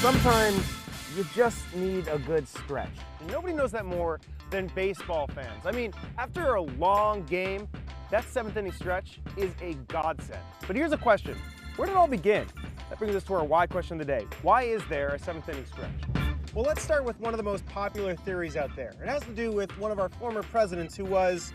Sometimes you just need a good stretch. And nobody knows that more than baseball fans. I mean, after a long game, that seventh inning stretch is a godsend. But here's a question. Where did it all begin? That brings us to our why question of the day. Why is there a seventh inning stretch? Well, let's start with one of the most popular theories out there. It has to do with one of our former presidents who was,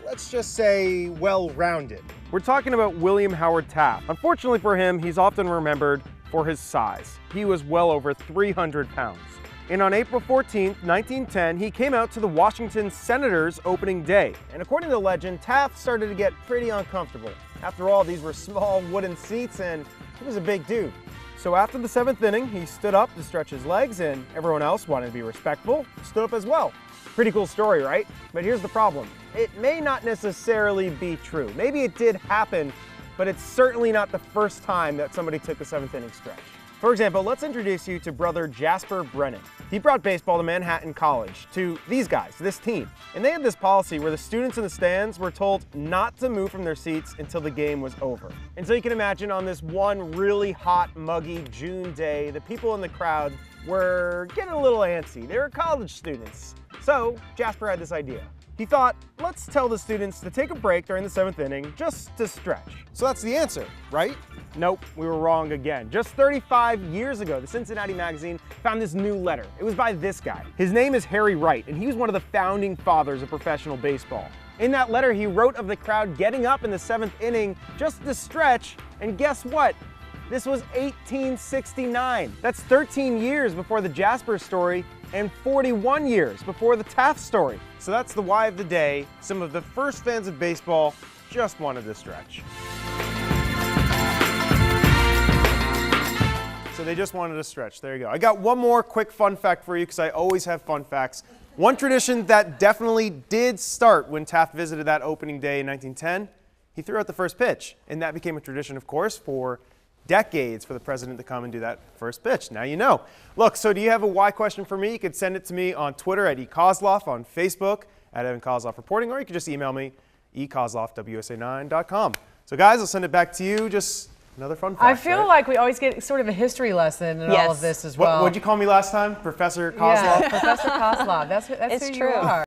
let's just say, well-rounded. We're talking about William Howard Taft. Unfortunately for him, he's often remembered for his size. He was well over 300 pounds. And on April 14th, 1910, he came out to the Washington Senators opening day. And according to legend, Taft started to get pretty uncomfortable. After all, these were small wooden seats and he was a big dude. So after the seventh inning, he stood up to stretch his legs, and everyone else, wanted to be respectful, stood up as well. Pretty cool story, right? But here's the problem. It may not necessarily be true. Maybe it did happen, but it's certainly not the first time that somebody took the seventh inning stretch. For example, let's introduce you to brother Jasper Brennan. He brought baseball to Manhattan College, to these guys, this team. And they had this policy where the students in the stands were told not to move from their seats until the game was over. And so you can imagine on this one really hot, muggy June day, the people in the crowd were getting a little antsy. They were college students. So Jasper had this idea. He thought, let's tell the students to take a break during the seventh inning just to stretch. So that's the answer, right? Nope, we were wrong again. Just 35 years ago, the Cincinnati magazine found this new letter. It was by this guy. His name is Harry Wright, and he was one of the founding fathers of professional baseball. In that letter, he wrote of the crowd getting up in the seventh inning just to stretch, and guess what? This was 1869. That's 13 years before the Jasper story and 41 years before the Taft story. So that's the why of the day. Some of the first fans of baseball just wanted to stretch. So they just wanted to stretch. There you go. I got one more quick fun fact for you because I always have fun facts. One tradition that definitely did start when Taft visited that opening day in 1910, he threw out the first pitch. And that became a tradition, of course, for decades for the president to come and do that first pitch. Now you know. Look, so do you have a why question for me? You could send it to me on Twitter at @Koslof, on Facebook at Evan Koslof Reporting, or you could just email me, ekoslof@wsa9.com. So guys, I'll send it back to you. Just another fun fact. I feel like we always get sort of a history lesson in all of this as well. What'd you call me last time? Professor Koslof? Yeah, Professor Koslof. That's who you are.